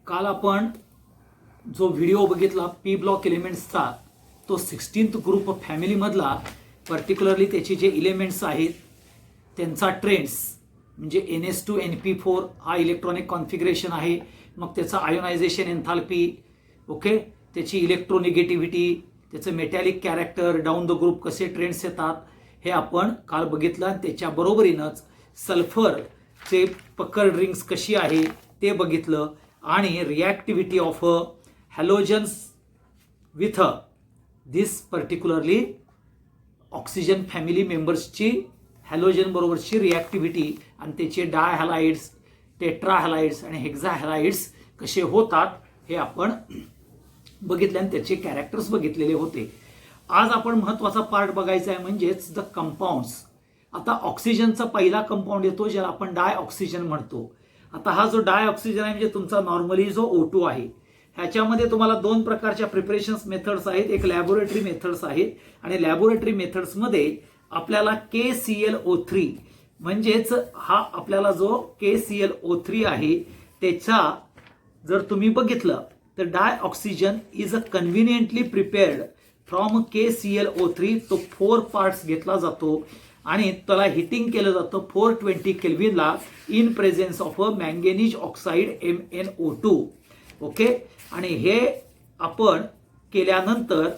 काल आपण जो व्हिडिओ बघितला पी ब्लॉक एलिमेंट्सचा, तो 16th ग्रुप फॅमिलीमधला, पर्टिक्युलरली त्याचे जे एलिमेंट्स आहेत त्यांचा ट्रेंड्स, म्हणजे NS2 NP4 हा इलेक्ट्रॉनिक कॉन्फिगरेशन आहे. मग त्याचा आयोनायझेशन एन्थाल्पी, ओके, त्याची इलेक्ट्रोनिगेटिव्हिटी, त्याचं metallic character, down the group कसे ट्रेंड्स येतात हे आपण काल बघितलं. त्याच्या बरोबरीनंच सल्फरचे पकड रिंग्स कशी आहे ते बघितलं आणि reactivity of halogens with this particularly oxygen family मेंबर्सची हॅलोजन बरोबरची रिॲक्टिव्हिटी आणि त्याचे डायहॅलाइड्स, टेट्राहॅलाइड्स आणि हेक्साहॅलाइड्स कसे होतात हे आपण बघितले आणि त्याचे कॅरेक्टर्स बघितलेले होते. आज आपण महत्त्वाचा पार्ट बघायचा आहे, म्हणजेच द कंपाऊंड्स. आता ऑक्सिजनचा पहिला कंपाऊंड येतो ज्याला आपण डाय ऑक्सिजन म्हणतो. आता हा जो डाय ऑक्सिजन आहे म्हणजे तुमचा नॉर्मली जो O2 आहे, ह्याच्यामध्ये तुम्हाला दोन प्रकारच्या प्रिपरेशन्स मेथड्स आहेत. एक लॅबोरेटरी मेथड्स आहेत आणि लॅबोरेटरी मेथड्समध्ये आपल्याला KClO3 म्हणजेच हा आपल्याला जो KClO3 आहे त्याचा जर तुम्ही बघितलं तर dioxygen is a conveniently prepared from KClO3. तो 4 पार्ट्स घेतला जातो आणि त्याला हिटिंग केलं जातं 420 केल्विनला in presence of a manganese oxide MnO2. Okay, आणि हे आपण केल्यानंतर,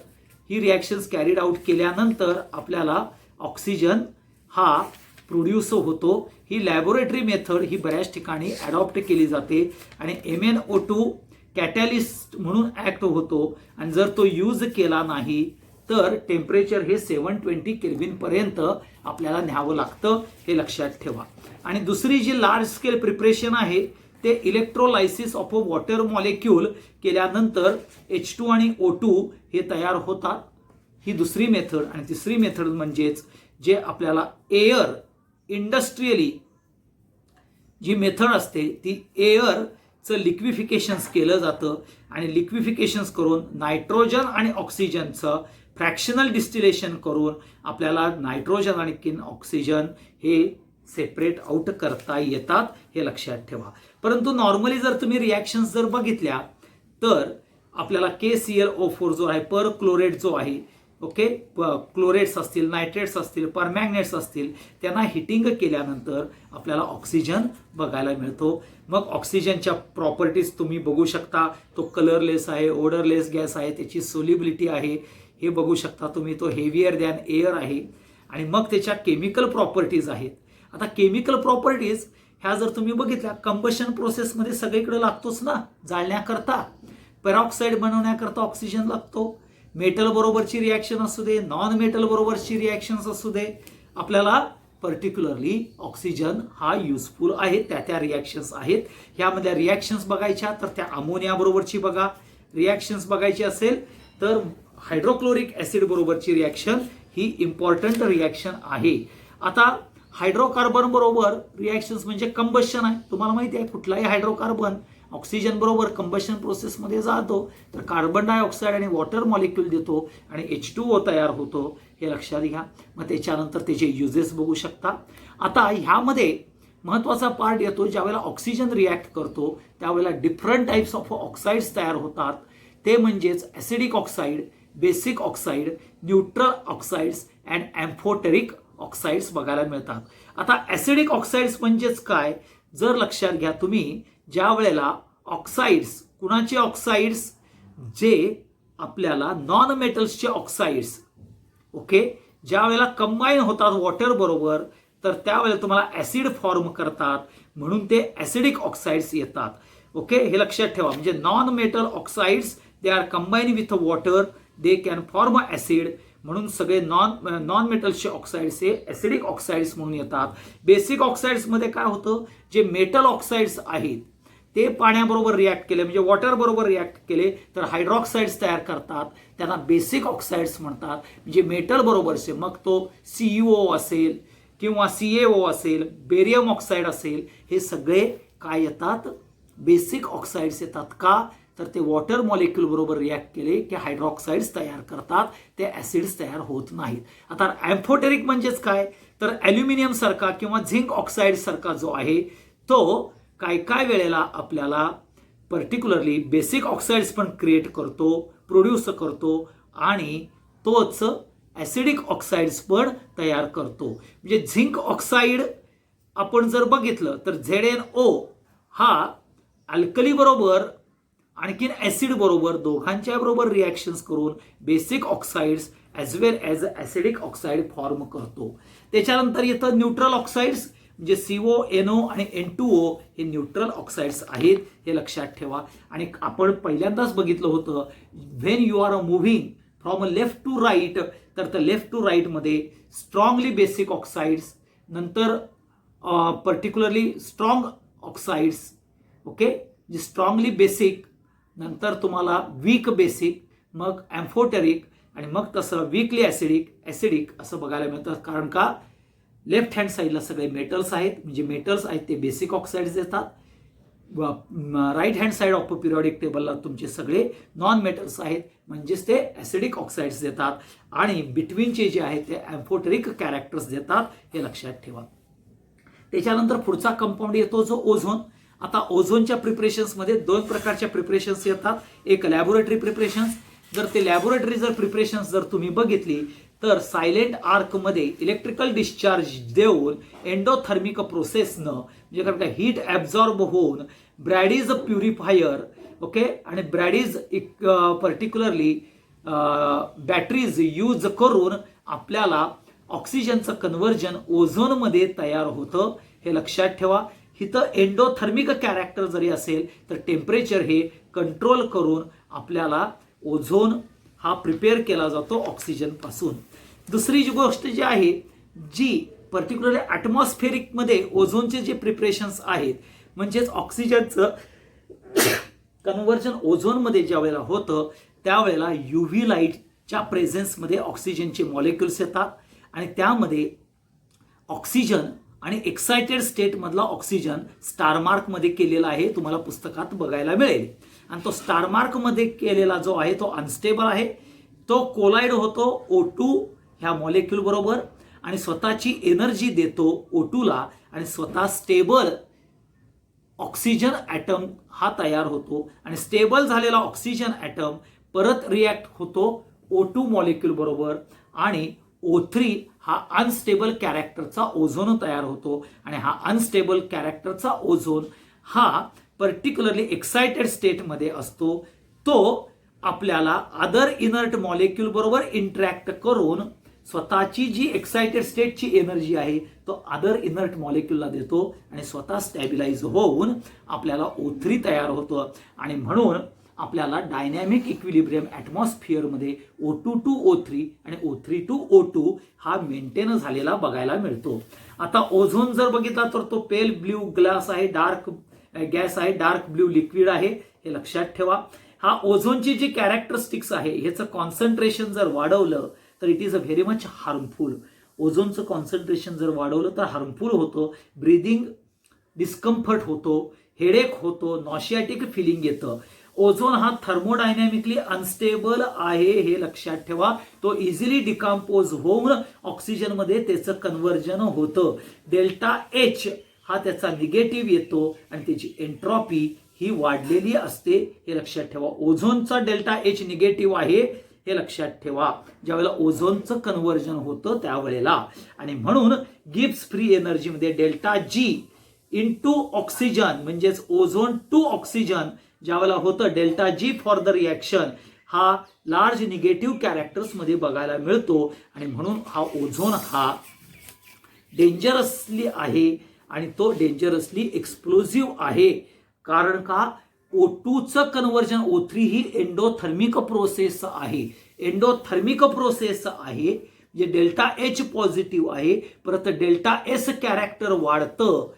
ही रिॲक्शन्स कॅरीड आउट केल्यानंतर आपल्याला ऑक्सिजन हा प्रोड्यूस होतो. ही लॅबोरेटरी मेथड ही बऱ्याच ठिकाणी अडॉप्ट केली जाते आणि MnO2 कॅटॅलिस्ट म्हणून ऍक्ट होतो आणि जर तो यूज केला नाही तर टेम्परेचर हे 720 केल्विन पर्यंत आपल्याला न्यावं लागतं, हे लक्षात ठेवा. आणि दुसरी जी लार्ज स्केल प्रिपरेशन आहे ते electrolysis of a water molecule केल्यानंतर H2 आणि O2 हे तयार होतात. ही दुसरी मेथड. आणि तिसरी मेथड म्हणजेच जे आपल्याला एअर इंडस्ट्रियली जी मेथड असते ती एअरचं लिक्विफिकेशन्स केलं जातं आणि लिक्विफिकेशन्स करून नायट्रोजन आणि ऑक्सिजनचं फ्रॅक्शनल डिस्टिलेशन करून आपल्याला नायट्रोजन आणि ऑक्सिजन हे सेपरेट आउट करता येतात, हे लक्षात ठेवा. परंतु नॉर्मली जर तुम्ही रिॲक्शन्स जर बघितल्या तर आपल्याला KClO4 जो आहे, पर क्लोरेट जो आहे, ओके, क्लोरेट्स असतील, नायट्रेट्स असतील, परमॅंगनेट्स असतील, त्यांना हिटिंग केल्यानंतर आपल्याला ऑक्सिजन बघायला मिळतो. मग ऑक्सिजनच्या प्रॉपर्टीज तुम्ही बघू शकता. तो कलरलेस आहे, ओडरलेस गॅस आहे, त्याची सोल्युबिलिटी आहे हे बघू शकता तुम्ही. तो हेवियर दॅन एअर आहे. आणि मग त्याच्या केमिकल प्रॉपर्टीज आहेत. आता केमिकल प्रॉपर्टीज ह्या जर तुम्ही बघितल्या, कंबशन प्रोसेसमध्ये सगळीकडे लागतोच ना, जाळण्याकरता. पेरॉक्साईड बनवण्याकरता ऑक्सिजन लागतो. मेटल बरोबरची रिॲक्शन असू दे, नॉन मेटल बरोबरची रिॲक्शन्स असू दे, आपल्याला पर्टिक्युलरली ऑक्सिजन हा युजफुल आहे. त्या रिॲक्शन्स आहेत. ह्यामधल्या रिॲक्शन्स बघायच्या तर त्या अमोनिया बरोबरची बघा. रिॲक्शन्स बघायची असेल तर हायड्रोक्लोरिक ऍसिड बरोबरची रिॲक्शन ही इम्पॉर्टंट रिॲक्शन आहे. आता हायड्रोकार्बन बरोबर रिॲक्शन्स म्हणजे कंबशन आहे. तुम्हाला माहिती आहे कुठलाही हायड्रोकार्बन ऑक्सिजन बरोबर कंबशन प्रोसेसमध्ये जातो तर कार्बन डायऑक्साईड आणि वॉटर मॉलिक्यूल देतो आणि H2O तयार होतो, हे लक्षात घ्या. मग त्याच्यानंतर त्याचे युजेस बघू शकता. आता ह्यामध्ये महत्त्वाचा पार्ट येतो, ज्यावेळेला ऑक्सिजन रिॲक्ट करतो त्यावेळेला डिफरंट टाईप्स ऑफ ऑक्साईड्स तयार होतात. ते म्हणजेच acidic oxide, basic oxide, neutral oxides and amphoteric oxides बघायला मिळतात. आता ॲसिडिक ऑक्साईड्स म्हणजेच काय, जर लक्षात घ्या तुम्ही, ज्या वेळेला ऑक्साईड्स, कुणाचे ऑक्साईड्स, जे आपल्याला नॉन मेटल्सचे ऑक्साईड्स, ओके, ज्या वेळेला कंबाईन होतात वॉटर बरोबर तर त्यावेळेला तुम्हाला ॲसिड फॉर्म करतात, म्हणून ते ॲसिडिक ऑक्साईड्स येतात. ओके, हे लक्षात ठेवा. म्हणजे non metal oxides they are combine with water, they can form acid, म्हणून सगळे नॉन मेटल्सचे ऑक्साईड्स हे ॲसिडिक ऑक्साईड्स म्हणून येतात. बेसिक ऑक्साईड्समध्ये काय होतं, जे मेटल ऑक्साईड्स आहेत ते पाण्याबरोबर रिॲक्ट केले, म्हणजे वॉटर बरोबर रिॲक्ट केले तर हायड्रॉक्साईड्स तयार करतात, त्यांना बेसिक ऑक्साईड्स म्हणतात. म्हणजे मेटल बरोबरचे, मग तो CuO असेल किंवा CaO असेल, बेरियम ऑक्साईड असेल, हे सगळे काय येतात, बेसिक ऑक्साईड्स येतात. का तर ते वॉटर मॉलिक्यूल बरोबर रिॲक्ट केले की हायड्रॉक्साईड्स तयार करतात, ते ॲसिड्स तयार होत नाहीत. आता ॲम्फोटेरिक म्हणजेच काय तर ॲल्युमिनियम सारखा किंवा झिंक ऑक्साईड सारखा जो आहे तो काय काय वेळेला आपल्याला पर्टिक्युलरली बेसिक ऑक्साईड्स पण क्रिएट करतो, प्रोड्यूस करतो आणि तोच ॲसिडिक ऑक्साईड्स पण तयार करतो. म्हणजे झिंक ऑक्साईड आपण जर बघितलं तर ZnO हा अल्कली बरोबर आणखीन ॲसिड बरोबर दोघांच्या बरोबर रिॲक्शन्स करून बेसिक ऑक्साईड्स ॲज वेल ॲज ॲसिडिक ऑक्साईड फॉर्म करतो. त्याच्यानंतर येतं न्यूट्रल ऑक्साईड्स म्हणजे CO, NO आणि N2O हे न्यूट्रल ऑक्साईड्स आहेत, हे लक्षात ठेवा. आणि आपण पहिल्यांदाच बघितलं होतं when you are moving from left to right, तर लेफ्ट टू राईटमध्ये स्ट्रॉंगली बेसिक ऑक्साईड्स, नंतर पर्टिक्युलरली स्ट्रॉंग ऑक्साईड्स, ओके, जे स्ट्रॉंगली बेसिक, नंतर तुम्हाला वीक बेसिक, मग ॲम्फोटेरिक आणि मग तसं वीकली ॲसिडिक असं बघायला मिळतं. कारण का लेफ्ट हँड साईडला सगळे मेटल्स आहेत, म्हणजे मेटल्स आहेत ते बेसिक ऑक्साईड्स देतात. Right hand side of periodic टेबलला तुमचे सगळे नॉन मेटल्स आहेत, म्हणजेच ते ॲसिडिक ऑक्साईड्स देतात. आणि बिटवीनचे जे आहेत ते ॲम्फोटेरिक कॅरेक्टर्स देतात, हे लक्षात ठेवा. त्याच्यानंतर पुढचा कंपाऊंड येतो जो ओझोन. आता ओझोनच्या प्रिपरेशन्समध्ये 2 प्रकारच्या प्रिपरेशन्स येतात. एक लॅबोरेटरी प्रिपरेशन्स. जर ते लॅबोरेटरी प्रिपरेशन्स जर तुम्ही बघितली तर सायलेंट आर्कमध्ये इलेक्ट्रिकल डिस्चार्ज देऊन एंडोथर्मिक प्रोसेसनं, म्हणजे कारण का हीट ॲब्झॉर्ब होऊन ब्रॅडीज प्युरिफायर, ओके, आणि ब्रॅडीज पर्टिक्युलरली बॅटरीज यूज करून आपल्याला ऑक्सिजनचं कन्व्हर्जन ओझोनमध्ये तयार होतं, हे लक्षात ठेवा. इथं एंडोथर्मिक कॅरेक्टर जरी असेल तर टेम्परेचर हे कंट्रोल करून आपल्याला ओझोन हा प्रिपेअर केला जातो ऑक्सिजन पासून. दुसरी जी गोष्ट जी आहे, जी पर्टिक्युलरली ॲटमॉस्फेरिकमध्ये ओझोनचे जे प्रिपरेशन्स आहेत, म्हणजेच ऑक्सिजनचं कन्व्हर्जन ओझोनमध्ये ज्या वेळेला होतं त्यावेळेला UV लाईटच्या प्रेझेन्समध्ये ऑक्सिजनचे मॉलिक्युल्स येतात आणि त्यामध्ये ऑक्सिजन आणि एक्सायटेड स्टेटमधला ऑक्सिजन स्टारमार्कमध्ये केलेला आहे, तुम्हाला पुस्तकात बघायला मिळेल. आणि तो स्टारमार्कमध्ये केलेला जो आहे तो अनस्टेबल आहे, तो कोलाइड होतो O2 ह्या मॉलिक्यूल बरोबर आणि स्वतःची एनर्जी देतो O2ला आणि स्वतः स्टेबल ऑक्सिजन ॲटम हा तयार होतो. आणि स्टेबल झालेला ऑक्सिजन ॲटम परत रिॲक्ट होतो O2 मॉलिक्यूल बरोबर आणि O3 हा अनस्टेबल कॅरेक्टरचा ओझोन तयार होतो. आणि हा अनस्टेबल कॅरेक्टरचा ओझोन हा पर्टिक्युलरली एक्सायटेड स्टेटमध्ये असतो. तो आपल्याला अदर इनर्ट मॉलिक्यूल बरोबर इंटरॅक्ट करून स्वतःची जी एक्सायटेड स्टेटची एनर्जी आहे तो अदर इनर्ट मॉलिक्यूलला देतो आणि स्वतः स्टॅबिलाइज होऊन आपल्याला O3 तयार होतं. आणि म्हणून आपल्याला dynamic equilibrium ॲटमॉस्फिअरमध्ये O2 to O3 आणि O3 to O2 हा मेंटेन झालेला बघायला मिळतो. आता ओझोन जर बघितला तर तो पेल ब्ल्यू ग्लास आहे, डार्क गॅस आहे, डार्क ब्ल्यू लिक्विड आहे, हे लक्षात ठेवा. हा ओझोनची जी कॅरेक्टरिस्टिक्स आहे ह्याचं कॉन्सन्ट्रेशन जर वाढवलं तर it is a very much harmful. ओझोनचं कॉन्सन्ट्रेशन जर वाढवलं तर हार्मफुल होतं, ब्रीदिंग डिस्कम्फर्ट होतो, हेडेक होतो, नॉशियाटिक फिलिंग येतं. ओझोन हा थर्मोडायनॅमिकली अनस्टेबल आहे, हे लक्षात ठेवा. तो इझिली डिकम्पोज होऊन ऑक्सिजनमध्ये त्याचं कन्व्हर्जन होतं. डेल्टा H हा त्याचा निगेटिव्ह येतो आणि त्याची एंट्रॉपी ही वाढलेली असते, हे लक्षात ठेवा. ओझोनचा डेल्टा H निगेटिव्ह आहे, हे लक्षात ठेवा, ज्यावेळेला ओझोनचं कन्व्हर्जन होतं त्यावेळेला. आणि म्हणून गिब्स फ्री एनर्जीमध्ये डेल्टा G इंटू ऑक्सिजन म्हणजेच ओझोन टू ऑक्सिजन ज्यावेळेला होतं delta G for the reaction हा लार्ज निगेटिव्ह कॅरेक्टर्समध्ये बघायला मिळतो. आणि म्हणून हा ओझोन हा डेंजरसली आहे आणि तो डेंजरसली एक्सप्लोजिव्ह आहे. कारण का O2चं कन्व्हर्जन O3 ही एंडोथर्मिक प्रोसेस आहे, एंडोथर्मिक प्रोसेस आहे, जे डेल्टा H पॉझिटिव्ह आहे, परत डेल्टा S कॅरेक्टर वाढतं,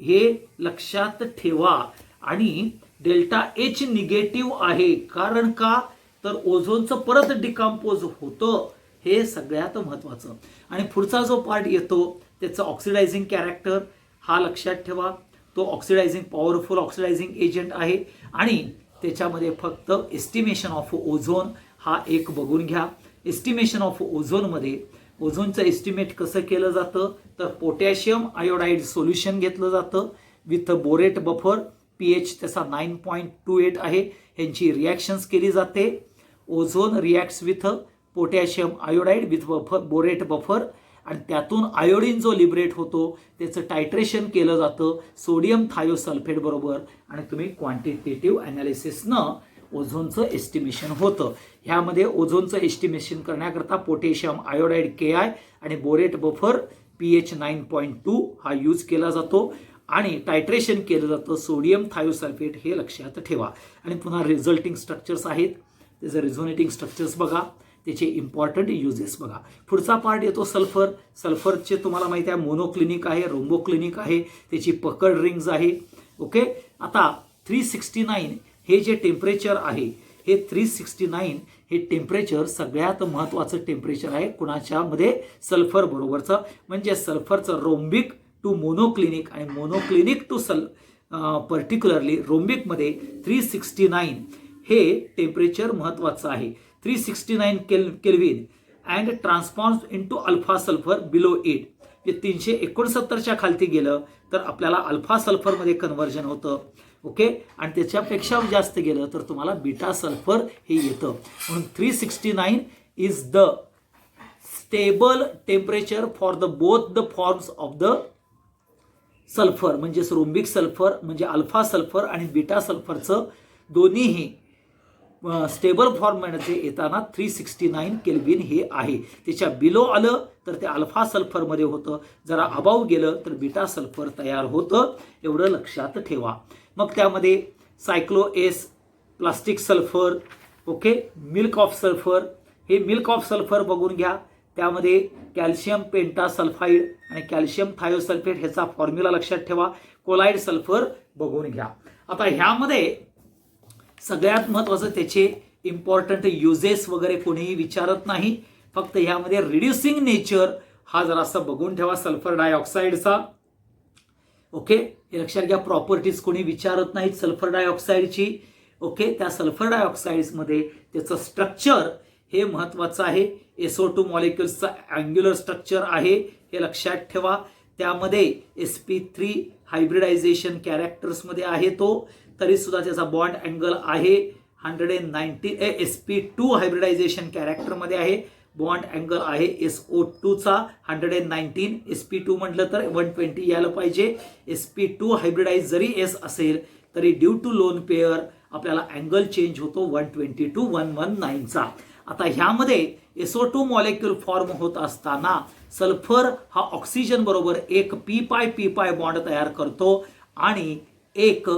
हे लक्षात ठेवा. आणि डेल्टा H निगेटिव्ह आहे कारण का तर ओझोनचं परत डिकम्पोज होतं, हे सगळ्यात महत्वाचं. आणि पुढचा जो पार्ट येतो त्याचं ऑक्सिडायझिंग कॅरेक्टर हा लक्षात ठेवा. तो ऑक्सिडायझिंग पॉवरफुल ऑक्सिडायझिंग एजंट आहे आणि त्याच्यामध्ये फक्त एस्टिमेशन ऑफ ओझोन हा एक बघून घ्या. एस्टिमेशन ऑफ ओझोनमध्ये ओझोनचं एस्टिमेट कसं केलं जातं तर पोटॅशियम आयोडाईड सोल्युशन घेतलं जातं विथ बोरेट बफर. pH त्याचा 9.28 आहे. ह्यांची रिॲक्शन्स केली जाते. Ozone reacts with potassium iodide with borate buffer आणि त्यातून आयोडीन जो लिबरेट होतो त्याचं टायट्रेशन केलं जातं सोडियम थायोसल्फेट बरोबर आणि तुम्ही क्वांटिटेटिव्ह ॲनालिसिसनं ओझोनचं एस्टिमेशन होतं. ह्यामध्ये ओझोनचं एस्टिमेशन करण्याकरता पोटॅशियम आयोडाईड KI आणि बोरेट बफर pH 9.2 हा यूज केला जातो आणि टायट्रेशन केलं जातं सोडियम थायोसल्फेट हे लक्षात ठेवा. आणि पुन्हा रिझल्टिंग स्ट्रक्चर्स आहेत त्याचे रिझोनेटिंग स्ट्रक्चर्स बघा, त्याचे इम्पॉर्टंट युजेस बघा. पुढचा पार्ट येतो सल्फर. सल्फरचे तुम्हाला माहिती आहे मोनोक्लिनिक आहे, रोम्बोक्लिनिक आहे, त्याची पकड रिंग्ज आहे. ओके, आता 369 हे जे टेम्परेचर आहे हे 369 हे टेम्परेचर सगळ्यात महत्त्वाचं टेम्परेचर आहे कुणाच्या मध्ये सल्फर बरोबरचं. म्हणजे सल्फरचं रोम्बिक टू मोनोक्लिनिक आणि मोनोक्लिनिक टू पर्टिक्युलरली रोम्बिकमध्ये 369 हे टेम्परेचर महत्त्वाचं आहे. 369 kelvin and transforms into alpha sulphur below 8. जे 369च्या खालती गेलं तर आपल्याला अल्फा सल्फरमध्ये कन्व्हर्जन होतं. ओके, आणि त्याच्यापेक्षा जास्त गेलं तर तुम्हाला बीटा सल्फर हे येतं. म्हणून 369 is the stable temperature for the both the forms of the sulphur. म्हणजे रोम्बिक सल्फर म्हणजे अल्फा सल्फर आणि बीटा सल्फरचं दोन्हीही स्टेबल फॉर्ममध्ये येताना 369 केल्विन हे आहे. त्याच्या बिलो आलं तर ते अल्फा सल्फरमध्ये होतं, जरा अबाव गेलं तर बीटा सल्फर तयार होतं. एवढं लक्षात ठेवा. मग त्यामध्ये cyclo S, plastic sulphur, okay, milk of sulphur. हे मिल्क ऑफ सल्फर बघून घ्या. त्यामध्ये कॅल्शियम पेंटासल्फाईड आणि कॅल्शियम थायोसल्फेट ह्याचा फॉर्म्युला लक्षात ठेवा. कोलाइड सल्फर बघून घ्या. आता ह्यामध्ये सगळ्यात महत्त्वाचं त्याचे इम्पॉर्टंट युजेस वगैरे कोणीही विचारत नाही. फक्त ह्यामध्ये रिड्युसिंग नेचर हा जरासा बघून ठेवा सल्फर डायऑक्साईडचा. ओके, हे लक्षात घ्या. प्रॉपर्टीज कोणी विचारत नाहीत सल्फर डायऑक्साईडची. ओके, त्या सल्फर डायऑक्साईड्समध्ये त्याचं स्ट्रक्चर हे महत्त्वाचं आहे. SO2 मॉलिक्युल्सचा अँग्युलर स्ट्रक्चर आहे हे लक्षात ठेवा. त्यामध्ये sp3 हायब्रिडायझेशन कॅरेक्टर्समध्ये आहे तो, तरी सुद्धा त्याचा बॉन्ड अँगल आहे 190. sp2 हायब्रिडायझेशन कॅरेक्टरमध्ये आहे, बॉन्ड अँगल आहे SO2 चा 119. sp2 म्हटलं तर 120 यायला पाहिजे. sp2 हायब्रिडाइज जरी S असेल तरी ड्यू टू लोन पेअर आपल्याला अँगल चेंज होतो 120 to 119 चा. आता ह्यामध्ये SO2 मॉलिक्यूल फॉर्म होत असताना सल्फर हा ऑक्सिजन बरोबर एक p-p बॉन्ड तयार करतो आणि एक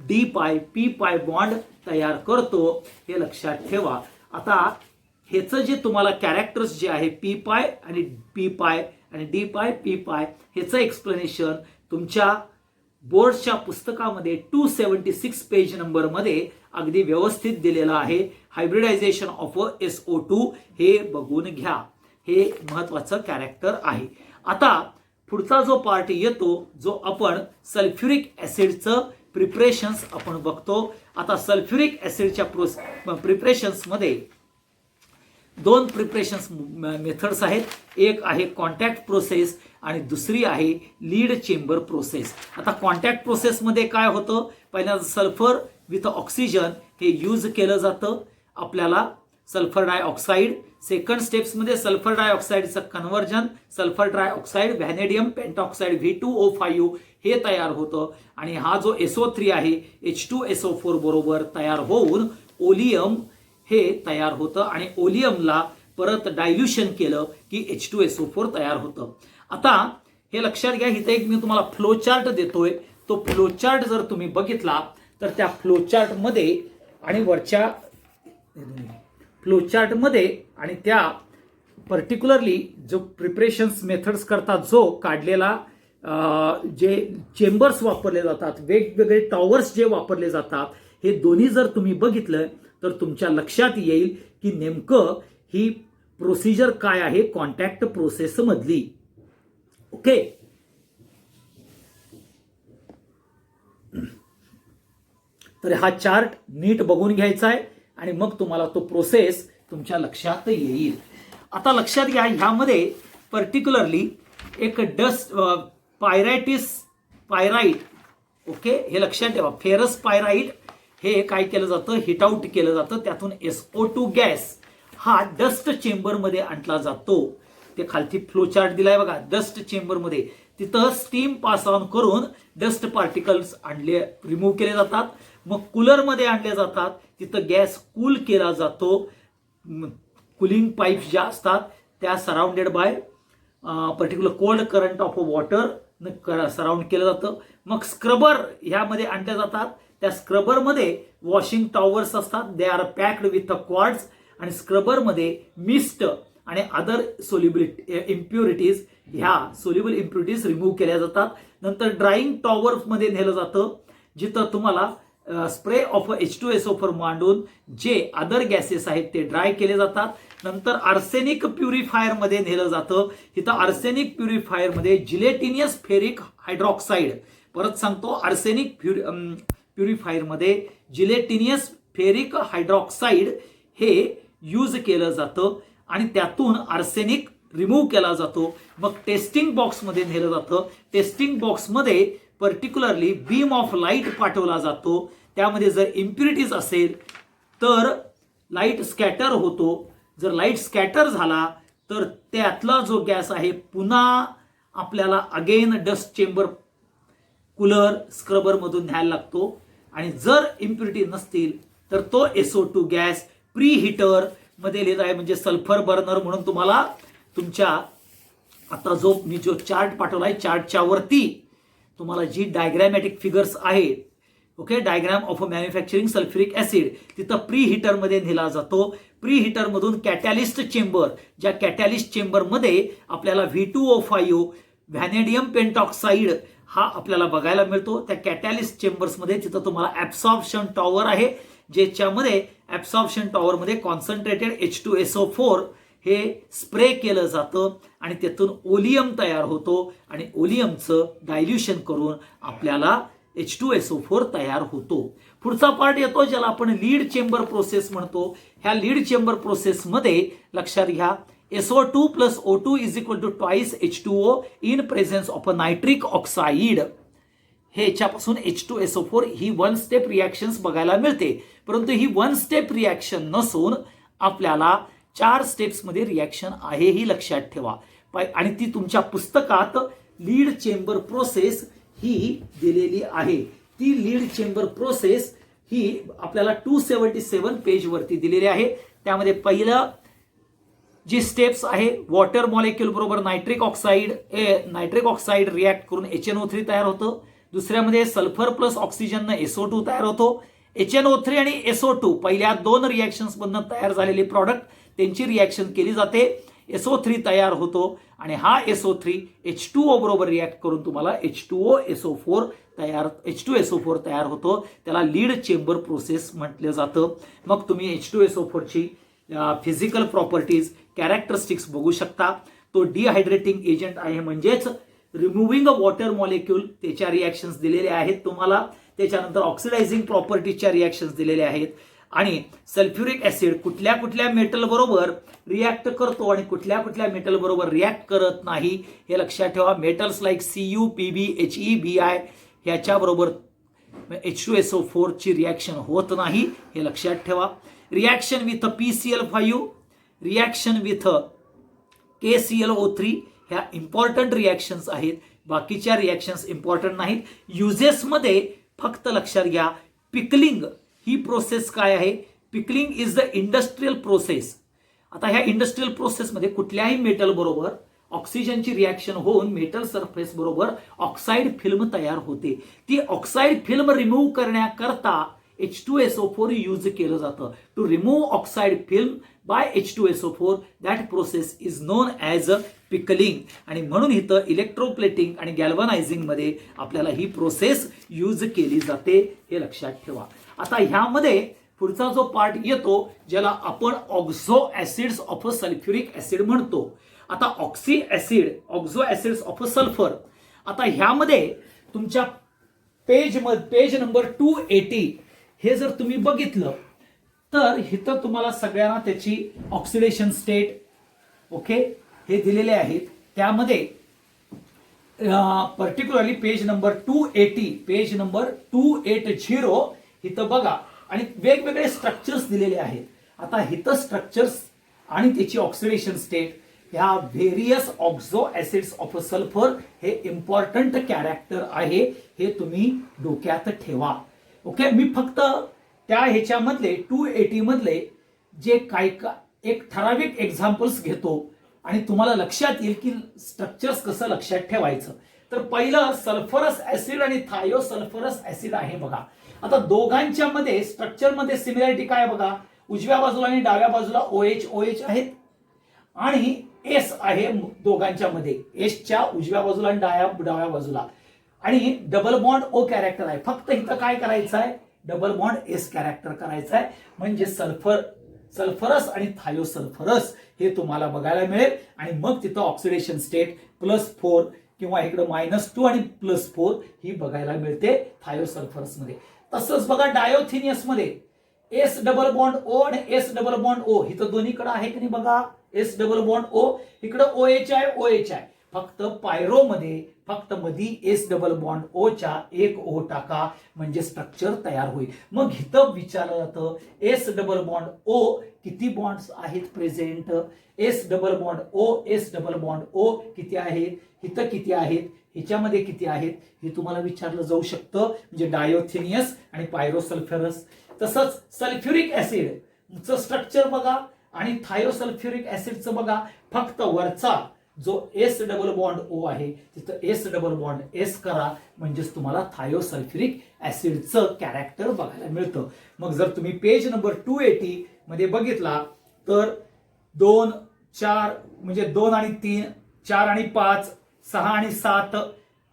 d-p बॉन्ड तयार करतो हे लक्षात ठेवा. आता ह्याचं जे तुम्हाला कॅरेक्टर्स जे आहे p आणि p आणि d-p ह्याचं एक्सप्लेनेशन तुमच्या बोर्डच्या पुस्तकामध्ये 276 पेज नंबरमध्ये अगदी व्यवस्थित दिलेलं आहे. हायब्रिडायझेशन ऑफ SO2 हे बघून घ्या. हे महत्त्वाचं कॅरेक्टर आहे. आता पुढचा जो पार्ट येतो जो आपण सल्फ्युरिक ऍसिडचं प्रिपरेशन्स आपण बघतो. आता सल्फ्युरिक ऍसिडच्या प्रिपरेशन्समध्ये दोन प्रिपरेशन्स मेथड्स आहेत. एक आहे कॉन्टॅक्ट प्रोसेस आणि दुसरी आहे लीड चेंबर प्रोसेस. आता कॉन्टॅक्ट प्रोसेसमध्ये काय होतं, पहिल्यांदा सल्फर विथ ऑक्सिजन हे यूज केलं जातं आपल्याला सल्फर डायऑक्साईड. सेकंड स्टेप्समध्ये सल्फर डायऑक्साईडचं conversion sulphur dioxide vanadium pentoxide V2O5 हे तयार होतं आणि हा जो SO3 आहे H2SO4 बरोबर तयार होऊन ओलियम हे तयार होतं आणि ओलियमला परत डायल्युशन केलं की H2SO4 तयार होतं. आता हे लक्षात घ्या, इथे एक मी तुम्हाला फ्लोचार्ट देतोय. तो फ्लोचार्ट जर तुम्ही बघितला तर त्या फ्लोचार्टमध्ये आणि वरच्या फ्लोचार्टमध्ये आणि त्या पर्टिक्युलरली जो प्रिपरेशन्स मेथड्स करता जो काढलेला जे चेंबर्स वापरले जातात, वेगवेगळे टॉवर्स जे वापरले जातात, हे दोन्ही जर तुम्ही बघितलं तर तुमच्या लक्षात येईल की नेमकं ही प्रोसिजर काय आहे कॉन्टॅक्ट प्रोसेस मधली. ओके, तर हा चार्ट नीट बघून घ्यायचा आहे आणि मग तुम्हाला तो प्रोसेस तुमच्या लक्षात येईल. आता लक्षात घ्या, ह्यामध्ये पर्टिक्युलरली एक डस्ट पायराईट ओके, हे लक्षात ठेवा. फेरस पायराइट हे काय केलं जातं, हिट आउट केलं जातं. त्यातून SO2 गॅस हा डस्ट चेंबरमध्ये आणला जातो. ते खालती फ्लो चार्ट दिलाय बघा. डस्ट चेंबरमध्ये तिथं स्टीम पास ऑन करून डस्ट पार्टिकल्स रिमूव्ह केले जातात. मग कूलरमध्ये आणले जातात. तिथं गॅस कूल केला जातो. कुलिंग पाईप्स ज्या असतात त्या surrounded by particular cold current of water surround केलं जातं. मग स्क्रबर ह्यामध्ये आणल्या जातात. त्या स्क्रबरमध्ये वॉशिंग टॉवर्स असतात. They are packed with quartz. आणि स्क्रबरमध्ये मिस्ट आणि अदर इम्प्युरिटीज, ह्या सोल्युबल इम्प्युरिटीज रिमूव्ह केल्या जातात. नंतर ड्राईंग टॉवर्समध्ये नेलं जातं, जिथं तुम्हाला स्प्रे ऑफ H2SO4 मांडून जे अदर गॅसेस आहेत ते ड्राय केले जातात. नंतर आर्सेनिक प्युरिफायर मध्ये नेलं जातं. तिथं आर्सेनिक प्युरिफायर मध्ये जिलेटिनियस फेरिक हायड्रॉक्साईड, परत सांगतो, आर्सेनिक प्युरिफायर मध्ये जिलेटिनियस फेरिक हायड्रॉक्साईड हे यूज केलं जातं आणि त्यातून आर्सेनिक रिमूव्ह केला जातो. मग टेस्टिंग बॉक्समध्ये नेलं जातं. टेस्टिंग बॉक्समध्ये पर्टिक्युलरली बीम ऑफ लाईट पाठवला जातो. त्यामध्ये जर इम्प्युरिटीज असेल तर लाईट स्कॅटर होतो. जर लाईट स्कॅटर झाला तर त्यातला जो गॅस आहे पुन्हा आपल्याला again dust chamber, cooler, scrubber मधून न्यायला लागतो. आणि जर इम्प्युरिटी नसतील तर तो SO2 गॅस प्री हीटर मध्ये लिहिला आहे, म्हणजे सल्फर बर्नर म्हणून तुम्हाला तुमच्या आता मी जो चार्ट पाठवला आहे, चार्टच्या वरती तुम्हाला जी डायग्रॅमॅटिक फिगर्स आहेत, okay, diagram of manufacturing sulphuric acid, तिथं प्री हीटर मध्ये नेला जातो. प्री हीटर मधून कॅटॅलिस्ट चेंबर, ज्या कॅटॅलिस्ट चेंबर मध्ये आपल्याला V2O5 व्हॅनेडियम पेंटॉक्साइड हा आपल्याला बघायला मिळतो. त्या कॅटॅलिस्ट चेंबर्स मध्ये तिथं तुम्हाला ऍब्सॉर्प्शन टॉवर आहे, ज्याच्यामध्ये ऍब्सॉर्प्शन टॉवर मध्ये कॉन्सन्ट्रेटेड H2SO4 हे स्प्रे केलं जातं आणि त्यातून ओलियम तयार होतो आणि ओलियमचं डायल्युशन करून आपल्याला H2SO4 तयार होतो. पुढचा पार्ट येतो ज्याला आपण लीड चेंबर प्रोसेस म्हणतो. ह्या लीड चेंबर प्रोसेस मध्ये लक्षात घ्या, SO2 plus O2 is equal to twice H2O in presence of a nitric oxide. हे याच्यापासून H2SO4 ही वन स्टेप रिॲक्शन्स बघायला मिळते. परंतु ही वन स्टेप रिॲक्शन नसून आपल्याला 4 स्टेप्स मध्ये रिॲक्शन आहे, ही लक्षात ठेवा. आणि ती तुमच्या पुस्तकात लीड चेंबर प्रोसेस ही दिलेली आहे. ती लीड चेंबर प्रोसेस ही आपल्याला 277 पेज वरती दिलेली आहे. त्यामध्ये पहिलं जी स्टेप्स आहे, वॉटर मॉलिक्यूल बरोबर नायट्रिक ऑक्साईड रिॲक्ट करून HNO3 तयार होतं. दुसऱ्यामध्ये सल्फर प्लस ऑक्सिजन SO2 तयार होतो. HNO3 आणि SO2 पहिल्या 2 रिॲक्शन्स मधून तयार झालेले प्रॉडक्ट, त्यांची रिॲक्शन केली जाते. SO3 तयार होतो आणि हा SO3 H2O बरोबर रिॲक्ट करून तुम्हाला H2SO4 तयार होतो. त्याला लीड चेंबर प्रोसेस म्हटलं जातं. मग तुम्ही H2SO4 ची फिजिकल प्रॉपर्टीज, कॅरेक्टरिस्टिक्स बघू शकता. तो डिहायड्रेटिंग एजंट आहे, म्हणजेच रिमूव्हिंग वॉटर मॉलिक्यूल, त्याच्या रिॲक्शन्स दिलेल्या आहेत तुम्हाला. त्याच्यानंतर ऑक्सिडायझिंग प्रॉपर्टीजच्या रिॲक्शन्स दिलेल्या आहेत. आणि सल्फ्युरिक ऍसिड कुठल्या कुठल्या मेटल बरोबर रिॲक्ट करतो आणि कुठल्या कुठल्या मेटल बरोबर रिॲक्ट करत नाही हे लक्षात ठेवा. Metals like Cu, Pb, He, Bi ह्याच्या बरोबर H2SO4 ची रिॲक्शन होत नाही, हे लक्षात ठेवा. Reaction with PCl5, reaction with KClO3 ह्या इम्पॉर्टंट रिॲक्शन्स आहेत. बाकीच्या रिॲक्शन्स इम्पॉर्टंट नाहीत. युजेसमध्ये फक्त लक्षात घ्या, पिकलिंग ही प्रोसेस काय आहे. Pickling is the industrial process. आता ह्या इंडस्ट्रियल प्रोसेसमध्ये कुठल्याही मेटल बरोबर ऑक्सिजनची रिॲक्शन होऊन मेटल सरफेस बरोबर ऑक्साईड फिल्म तयार होते. ती ऑक्साईड फिल्म रिमूव्ह करण्याकरता H2SO4 यूज केलं जातं. To remove oxide film by H2SO4 that process is known as a pickling. आणि म्हणून इथं इलेक्ट्रोप्लेटिंग आणि गॅल्वनायझिंग मध्ये आपल्याला ही प्रोसेस यूज केली जाते, हे लक्षात ठेवा. आता ह्यामध्ये पुढचा जो पार्ट येतो ज्याला आपण ऑक्झो ऍसिड्स ऑफ सल्फ्युरिक ऍसिड म्हणतो. आता ऑक्झो ऍसिड्स ऑफ सल्फर. आता ह्यामध्ये तुमच्या पेज नंबर 280 हे जर तुम्ही बघितलं तर इथं तुम्हाला सगळ्यांना त्याची ऑक्सिडेशन स्टेट, ओके, हे दिलेले आहेत. त्यामध्ये particularly page number 280, page number 280 इथं बघा आणि वेगवेगळे स्ट्रक्चर्स दिलेले आहेत. आता इथं स्ट्रक्चर्स आणि त्याची ऑक्सिडेशन स्टेट ह्या व्हेरियस ऑक्झो ऍसिड्स ऑफ सल्फर हे इम्पॉर्टंट कॅरेक्टर आहे, हे तुम्ही डोक्यात ठेवा. ओके, मी फक्त त्या ह्याच्यामधले 280 मधले जे एक ठराविक एक्झाम्पल्स घेतो आणि तुम्हाला लक्षात येईल की स्ट्रक्चर्स कसं लक्षात ठेवायचं. तर पहिलं सल्फरस ऍसिड आणि थायोसल्फरस ऍसिड आहे बघा. आता दोघांच्या मध्ये स्ट्रक्चर मध्ये सिमिलॅरिटी काय बघा, उजव्या बाजूला आणि डाव्या बाजूला OH आहेत आणि एस आहे दोघांच्या मध्ये, एसच्या उजव्या बाजूला आणि डाव्या बाजूला, आणि डबल बॉन्ड O कॅरेक्टर आहे. फक्त इथं काय करायचं आहे, डबल बॉन्ड एस कॅरेक्टर करायचं आहे. म्हणजे सल्फरस आणि थायोसल्फरस हे तुम्हाला बघायला मिळेल. आणि मग तिथं ऑक्सिडेशन स्टेट +4 किंवा इकडे -2 आणि +4 ही बघायला मिळते थायोसल्फरस मध्ये. तसंच बघा डायोथिनियस मध्ये एस डबल बॉन्ड O आणि एस डबल बॉन्ड O इथं दोन्हीकडे आहे की नाही बघा, एस डबल बॉन्ड O इकडे OH आहे. फक्त पायरो मध्ये फक्त मधी एस डबल बॉन्ड O च्या एक O टाका म्हणजे स्ट्रक्चर तयार होईल. मग इथं विचारलं जातं एस डबल बॉन्ड O किती बॉन्ड्स आहेत present, S double bond O किती आहेत, इथं किती आहेत, ह्याच्यामध्ये किती आहेत, हे तुम्हाला विचारलं जाऊ शकतं. म्हणजे डायोथिनियस आणि पायरोसल्फ्युरस. तसंच सल्फ्युरिक ऍसिडचं स्ट्रक्चर बघा आणि थायोसल्फ्युरिक ऍसिडचं बघा. फक्त वरचा जो एस डबल बॉन्ड O आहे तिथं एस डबल बॉन्ड एस करा म्हणजेच तुम्हाला थायोसल्फ्युरिक ऍसिडचं कॅरेक्टर बघायला मिळतं. मग जर तुम्ही पेज नंबर 280 मध्ये बघितला तर 2, 4 म्हणजे 2 आणि 3, 4 आणि 5, 6 आणि 7,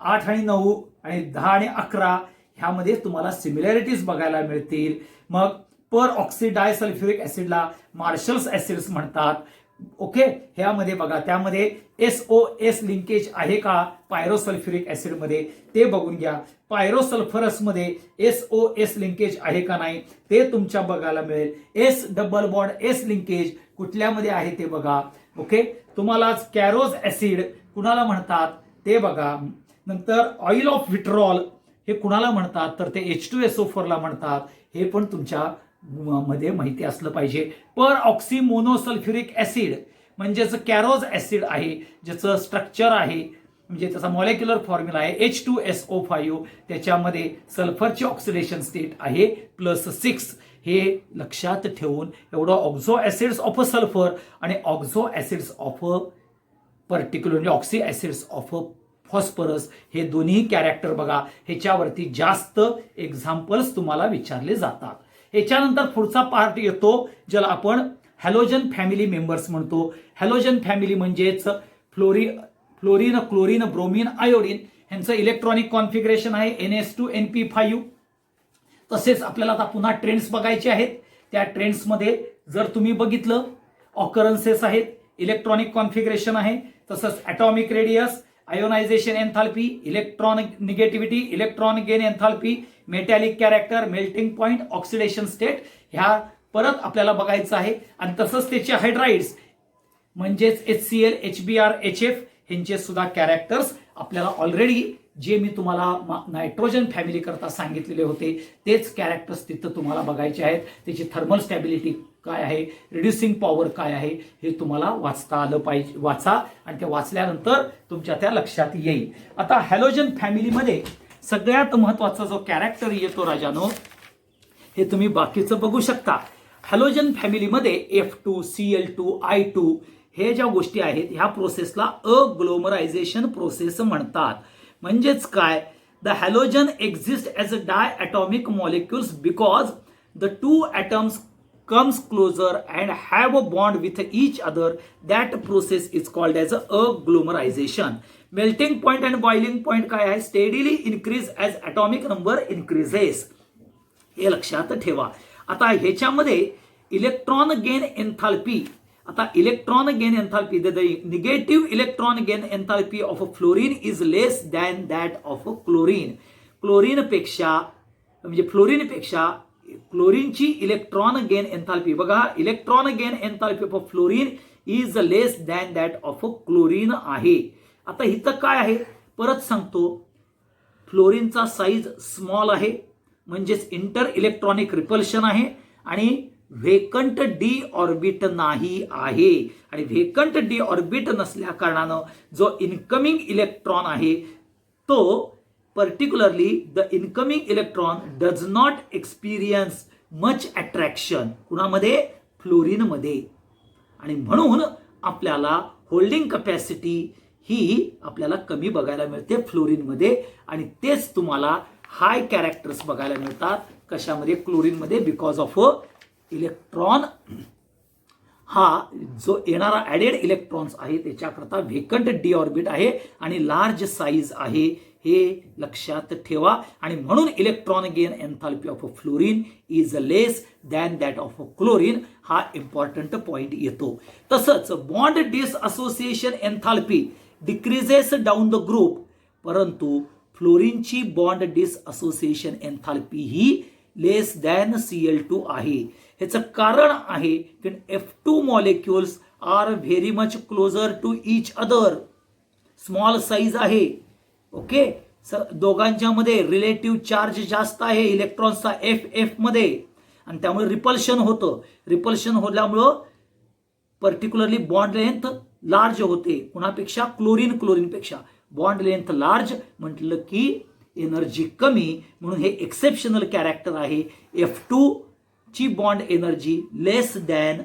8 आणि 9 आणि 10 आणि 11 ह्यामध्ये तुम्हाला सिमिलॅरिटीज बघायला मिळतील. मग पर ऑक्सिडायसल्फ्युरिक ऍसिडला मार्शल्स ऍसिड्स म्हणतात. ओके, ह्यामध्ये बघा त्यामध्ये SOS लिंकेज आहे का पायरोसल्फ्युरिक ऍसिड मध्ये ते बघून घ्या. पायरोसल्फरस मध्ये SOS लिंकेज आहे का नाही ते तुमच्या बघायला मिळेल. S double bond S linkage कुठल्यामध्ये आहे ते बघा. ओके, तुम्हाला कॅरोज ऍसिड कुणाला म्हणतात ते बघा. नंतर ऑइल ऑफ विट्रॉल हे कुणाला म्हणतात तर ते H2SO4 ला म्हणतात, हे पण तुमच्या मध्ये माहिती असलं पाहिजे. पर ऑक्सी मोनोसल्फ्युरिक ऍसिड म्हणजेच कॅरोज ऍसिड आहे, ज्याचं स्ट्रक्चर आहे म्हणजे त्याचा मॉलिक्युलर फॉर्म्युला आहे H2SO5, त्याच्यामध्ये सल्फरची ऑक्सिडेशन स्टेट आहे +6. हे लक्षात ठेवून एवढं ऑक्झो ऍसिड्स ऑफ सल्फर आणि ऑक्झो acids of particularly oxy acids of phosphorus हे दोन्ही कॅरेक्टर बघा. ह्याच्यावरती जास्त एक्झाम्पल्स तुम्हाला विचारले जातात. ह्याच्यानंतर पुढचा पार्ट येतो ज्याला आपण हॅलोजन फॅमिली मेंबर्स म्हणतो. हॅलोजन फॅमिली म्हणजेच फ्लोरीन, क्लोरीन, ब्रोमीन, आयोडीन यांचं इलेक्ट्रॉनिक कॉन्फिगरेशन आहे NS2NP5. तसेच आपल्याला आता पुन्हा ट्रेंड्स बघायचे आहेत. त्या ट्रेंड्समध्ये जर तुम्ही बघितलं ऑकरन्सेस आहेत, इलेक्ट्रॉनिक कॉन्फिगरेशन आहे, तसंच atomic radius, ionisation enthalpy, electronic negativity, electron gain enthalpy, metallic character, melting point, oxidation state ह्या परत आपल्याला बघायचं आहे. आणि तसंच त्याचे हायड्राइड्स म्हणजेच HCl, HBr, HF यांचे सुद्धा कॅरेक्टर्स आपल्याला ऑलरेडी जे मी तुम्हाला नायट्रोजन फॅमिली करता सांगितलेले होते तेच कॅरेक्टर्स तिथं तुम्हाला बघायचे आहेत. त्याची थर्मल स्टॅबिलिटी काय आहे, रिड्युसिंग पॉवर काय आहे हे तुम्हाला वाचता आलं पाहिजे. वाचा आणि ते वाचल्यानंतर तुमच्या त्या लक्षात येईल. आता हॅलोजन फॅमिलीमध्ये सगळ्यात महत्वाचा जो कॅरेक्टर येतो राजानो हे तुम्ही बाकीचं बघू शकता. हॅलोजन फॅमिलीमध्ये F2, Cl2, I2 हे ज्या गोष्टी आहेत ह्या प्रोसेसला अग्लोमरायझेशन प्रोसेस म्हणतात. म्हणजेच काय, the halogen exist as a diatomic molecules because the 2 atoms comes closer and have a bond with each other. That process is called as agglomerization. Melting point and boiling point काय आहे, steadily increase as atomic number increases. हे लक्षात ठेवा. आता ह्याच्यामध्ये electron gain enthalpy, आता electron gain enthalpy, the negative electron gain enthalpy of fluorine is less than that of chlorine. क्लोरीनपेक्षा म्हणजे फ्लोरीनपेक्षा क्लोरीनची इलेक्ट्रॉन गेन एन्थाल्पी बघा, electron gain enthalpy of fluorine is less than that of chlorine आहे. आता इथं काय आहे, परत सांगतो, फ्लोरीनचा साईज स्मॉल आहे, म्हणजेच इंटर इलेक्ट्रॉनिक रिपल्शन आहे आणि व्हेकंट डी ऑर्बिट नाही आहे. आणि व्हेकंट डी ऑर्बिट नसल्या कारणानं जो इनकमिंग इलेक्ट्रॉन आहे तो particularly the incoming electron does not experience much attraction. कुणामध्ये? फ्लोरीनमध्ये. आणि म्हणून आपल्याला होल्डिंग कपॅसिटी ही आपल्याला कमी बघायला मिळते फ्लोरीनमध्ये. आणि तेच तुम्हाला हाय कॅरेक्टर्स बघायला मिळतात कशामध्ये? क्लोरीनमध्ये. बिकॉज ऑफ इलेक्ट्रॉन हा जो येणारा ॲडेड इलेक्ट्रॉन्स आहे त्याच्याकरता व्हेकंट डी ऑर्बिट आहे आणि लार्ज साईज आहे, हे लक्षात ठेवा. आणि म्हणून electron gain enthalpy of fluorine is less than that of chlorine. हा इम्पॉर्टंट पॉइंट येतो. तसंच bond dissociation enthalpy decreases down the group, परंतु फ्लोरीनची बॉन्ड डिसअसोसिएशन एन्थाल्पी ही लेस दॅन Cl2 आहे. ह्याचं कारण आहे की F2 molecules are very much closer to each other. Small size आहे. ओके, दोघांच्या मध्ये रिलेटिव्ह चार्ज जास्त आहे इलेक्ट्रॉन्सचा F मध्ये आणि त्यामुळे रिपल्शन होतं. रिपल्शन होल्यामुळं पर्टिक्युलरली बॉन्ड लेंथ लार्ज होते. कुणापेक्षा? क्लोरीनपेक्षा. बॉन्ड लेंथ लार्ज म्हटलं की एनर्जी कमी, म्हणून हे एक्सेप्शनल कॅरेक्टर आहे. F2 ची बॉन्ड एनर्जी लेस दॅन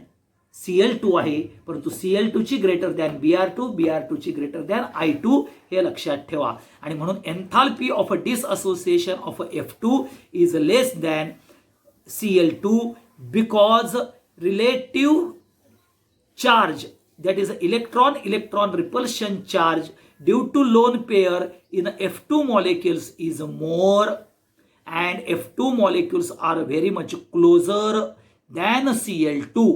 Cl2 आहे, परंतु Cl2 ची ग्रेटर दॅन Br2 ची ग्रेटर दॅन I2, हे लक्षात ठेवा. आणि म्हणून enthalpy of dissociation of F2 is less than Cl2 because relative charge, that is electron repulsion charge due to lone pair in F2 molecules is more, and F2 molecules are very much closer than Cl2.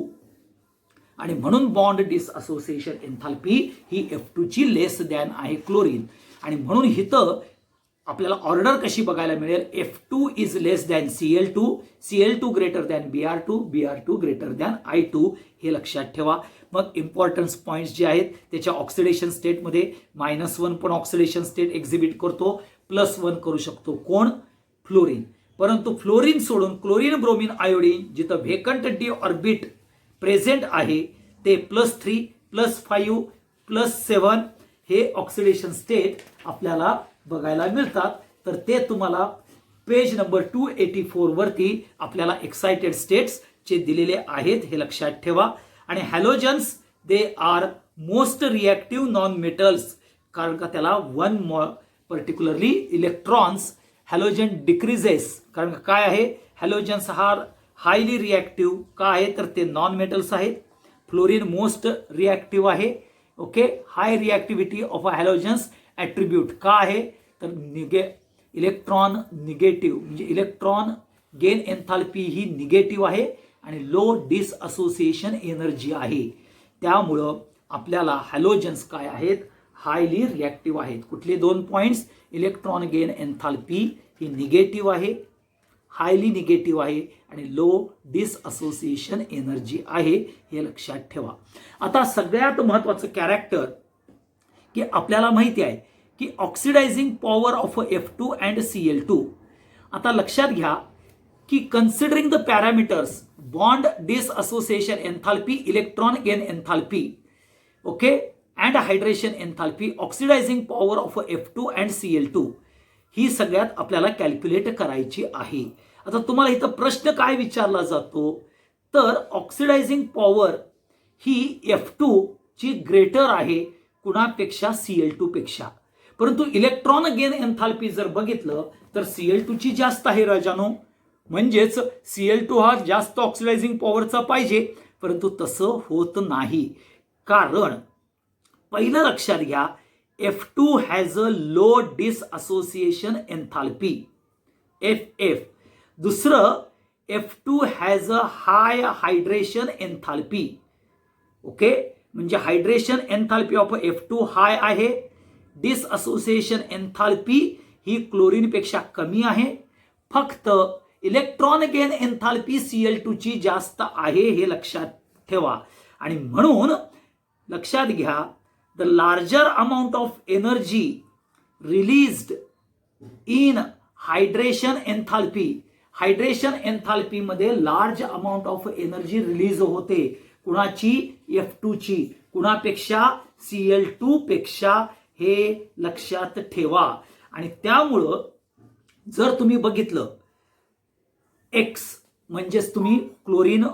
आणि म्हणून bond dissociation enthalpy ही F2 ची लेस than आहे chlorine. आणि म्हणून इथं आपल्याला order कशी बघायला मिळेल? F2 is less than Cl2 greater than Br2 greater than I2, हे लक्षात ठेवा. मग इम्पॉर्टन्स पॉइंट्स जे आहेत त्याच्या ऑक्सिडेशन स्टेटमध्ये -1 पण ऑक्सिडेशन स्टेट एक्झिबिट करतो, +1 करू शकतो. कोण? फ्लोरीन. परंतु फ्लोरीन सोडून क्लोरीन, ब्रोमीन, आयोडीन जिथं व्हेकंट डी ऑर्बिट प्रेझेंट आहे ते +3, +5, +7 हे ऑक्सिडेशन स्टेट आपल्याला बघायला मिळतात. तर ते तुम्हाला पेज नंबर 284 वरती आपल्याला एक्साइटेड स्टेट्स चे दिलेले आहेत, हे लक्षात ठेवा. आणि halogens they are most reactive non metals, कारण का त्याला पर्टिक्युलरली इलेक्ट्रॉन्स हॅलोजन डिक्रीजेस. कारण काय आहे? हॅलोजन्स हा हायली रिॲक्टिव्ह का आहे? तर ते नॉन मेटल्स आहेत. फ्लोरीन मोस्ट रिॲक्टिव्ह आहे. Okay, high reactivity of halogens attribute का आहे? तर इलेक्ट्रॉन निगेटिव्ह, म्हणजे इलेक्ट्रॉन गेन एन्थाल्पी ही निगेटिव्ह आहे आणि लो डिसअसोसिएशन एनर्जी आहे. त्यामुळं आपल्याला हॅलोजन्स काय आहेत? हायली रिॲक्टिव्ह आहेत. कुठले 2 पॉइंट्स? इलेक्ट्रॉन गेन एन्थाल्पी ही निगेटिव्ह आहे, हायली निगेटिव्ह आहे आणि लो डिसअसोसिएशन एनर्जी आहे, हे लक्षात ठेवा. आता सगळ्यात महत्त्वाचं कॅरेक्टर की आपल्याला माहिती आहे की oxidising power of F2 and Cl2. आता लक्षात घ्या की considering the parameters bond dissociation enthalpy, electron gain enthalpy, okay, and hydration enthalpy, oxidizing power of F2 and Cl2 ही सगळ्यात आपल्याला कॅल्क्युलेट करायची आहे. आता तुम्हाला इथं प्रश्न काय विचारला जातो? तर ऑक्सिडायझिंग पॉवर ही F2 ची ग्रेटर आहे कुणापेक्षा? Cl2 पेक्षा. परंतु इलेक्ट्रॉन गेन एन्थाल्पी जर बघितलं तर Cl2 ची जास्त आहे राजानो. म्हणजेच Cl2 हा जास्त ऑक्सिडायझिंग पॉवरचा पाहिजे, परंतु तसं होत नाही. कारण पहिलं लक्षात घ्या, F2 has a low dissociation enthalpy FF. दुसरं, F2 has a high hydration enthalpy. Okay, म्हणजे hydration enthalpy of F2 high आहे, डिसअसोसिएशन एन्थाल्पी ही क्लोरीनपेक्षा कमी आहे. फक्त इलेक्ट्रॉन गेन एन्थाल्पी Cl2 ची जास्त आहे, हे लक्षात ठेवा. आणि म्हणून लक्षात घ्या, the larger amount of energy released in hydration enthalpy. Hydration enthalpy मध्ये large amount of energy release होते. कुणाची? F2 ची. कुणापेक्षा? Cl2 पेक्षा. हे लक्षात ठेवा. आणि त्यामुळं जर तुम्ही बघितलं X म्हणजेच तुम्ही क्लोरीन,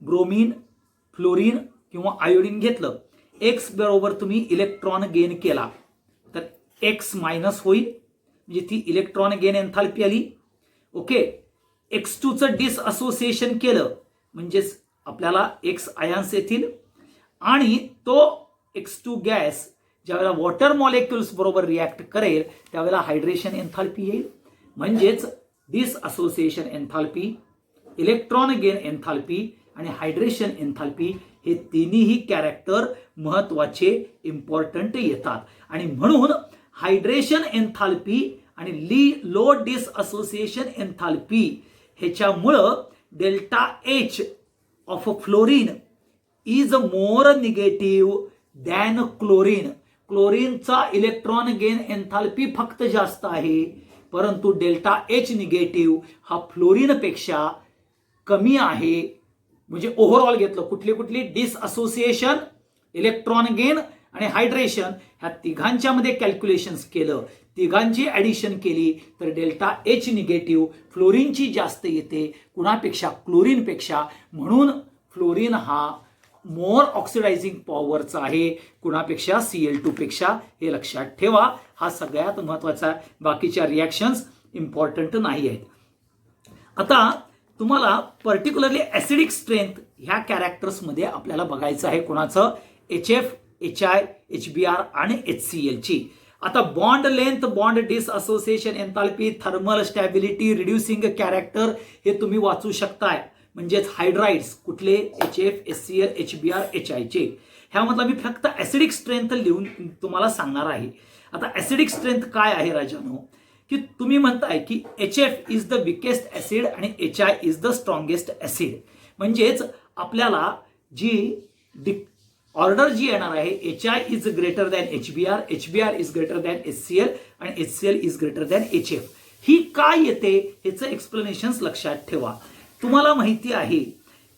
ब्रोमीन, फ्लोरीन किंवा आयोडीन घेतलं, X बरोबर तुम्ही इलेक्ट्रॉन गेन केला तर X मायनस होईल, म्हणजे ती इलेक्ट्रॉन गेन एन्थाल्पी आली. ओके. X2 चं डिसअसोसिएशन केलं म्हणजेच आपल्याला X आयन्स येतील आणि तो X2 गॅस ज्यावेळेला वॉटर मॉलिक्युल्स बरोबर रिॲक्ट करेल त्यावेळेला हायड्रेशन एन्थाल्पी येईल. म्हणजेच dissociation enthalpy, electron gain enthalpy आणि हायड्रेशन एन्थाल्पी हे तिन्ही कॅरेक्टर महत्वाचे इम्पॉर्टंट येतात. आणि म्हणून हायड्रेशन एन्थाल्पी आणि लो डिसअसोसिएशन एन्थाल्पी ह्याच्यामुळं delta H of fluorine is more negative than chlorine. क्लोरीनचा इलेक्ट्रॉन गेन एन्थाल्पी फक्त जास्त आहे, परंतु डेल्टा H निगेटिव्ह हा फ्लोरीन पेक्षा कमी आहे. म्हणजे ओव्हरऑल घेतलं कुठली कुठली? डिसअसोसिएशन, इलेक्ट्रॉन गेन आणि हायड्रेशन ह्या तिघांच्या मध्ये कॅल्क्युलेशन्स केलं, तिघांची ऍडिशन केली तर डेल्टा H निगेटिव्ह फ्लोरीनची जास्त येते कुणापेक्षा? क्लोरीनपेक्षा. म्हणून फ्लोरीन हा मोर ऑक्सिडायझिंग पॉवरचा आहे कुणापेक्षा? Cl2 पेक्षा. हे लक्षात ठेवा. हा सगळ्यात महत्वाचा. बाकीच्या रिॲक्शन्स इम्पॉर्टंट नाही आहेत. आता तुम्हाला पर्टिक्युलरली ऍसिडिक स्ट्रेंथ ह्या कॅरेक्टर्स मध्ये आपल्याला बघायचं आहे. कोणाचं? HF, HI, HBr आणि HCl ची. आता bond length, bond dissociation enthalpy, thermal stability, reducing character हे तुम्ही वाचू शकताय. म्हणजेच हायड्राइड्स कुठले? HF, HCl, HBr, HI चे. ह्यामधला मी फक्त ऍसिडिक स्ट्रेंथ लिहून तुम्हाला सांगणार आहे. आता ऍसिडिक स्ट्रेंथ काय आहे राजानो? की तुम्ही म्हणताय की HF is the weakest acid आणि HI is the strongest acid. म्हणजेच आपल्याला जी ऑर्डर जी येणार आहे HI is greater than HBr, HBr is greater than HCl आणि HCl is greater than HF. ही काय येते ह्याचं एक्सप्लेनेशन्स लक्षात ठेवा. तुम्हाला माहिती आहे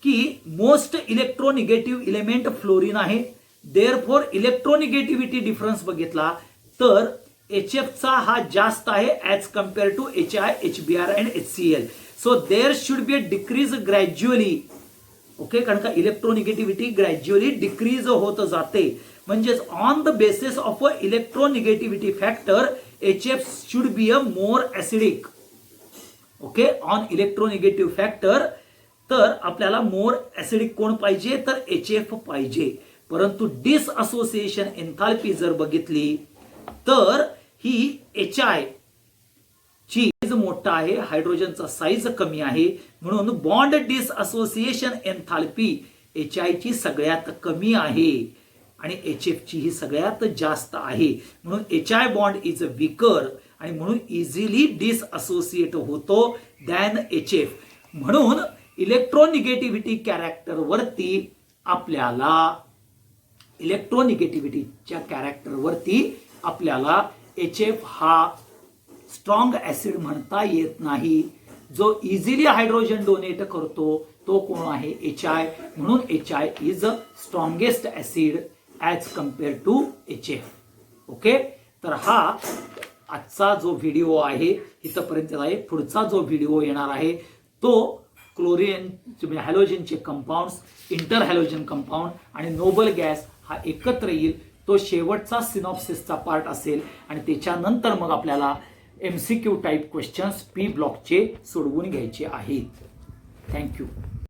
की मोस्ट इलेक्ट्रोनिगेटिव्ह इलेमेंट फ्लोरीन आहे. देअरफॉर इलेक्ट्रोनिगेटिव्हिटी डिफरन्स बघितला तर HF चा हा जास्त आहे as compare to HI, HBr and HCl. So there should be a decrease gradually. Okay. कारण का इलेक्ट्रोनिगेटिव्हिटी ग्रॅज्युअली डिक्रीज होत जाते. म्हणजेच on the basis of a electronegativity factor HF should be a more acidic. Okay. On electronegative factor तर आपल्याला मोर acidic कोण पाहिजे? तर HF पाहिजे. परंतु डिसअसोसिएशन एन्थाल्पी जर बघितली तर ही HI ची मोठा आहे, हायड्रोजनचा साईज कमी आहे. म्हणून बॉन्ड डिसअसोसिएशन एन्थाल्पी HI ची सगळ्यात कमी आहे आणि HF ची ही सगळ्यात जास्त आहे. म्हणून HI बॉन्ड इज वीकर आणि म्हणून इझिली डिसअसोसिएट होतो दॅन HF. म्हणून इलेक्ट्रोनिगेटिव्हिटी कॅरेक्टर वरती आपल्याला HF हा स्ट्रॉंग ऍसिड म्हणता येत नाही. जो इझिली हायड्रोजन डोनेट करतो तो कोण आहे? HI. म्हणून HI is strongest acid as compare to HF. Okay. तर हा आजचा जो व्हिडिओ आहे इथपर्यंत आहे. पुढचा जो व्हिडिओ येणार आहे तो क्लोरीन हॅलोजनचे कंपाऊंड्स, इंटर हॅलोजन कंपाऊंड आणि नोबल गॅस हा एकत्र येईल. तो शेवटचा सिनॉप्सिसचा पार्ट असेल आणि त्याच्यानंतर मग आपल्याला MCQ टाईप क्वेश्चन्स P ब्लॉकचे सोडवून घ्यायचे आहेत. थँक्यू.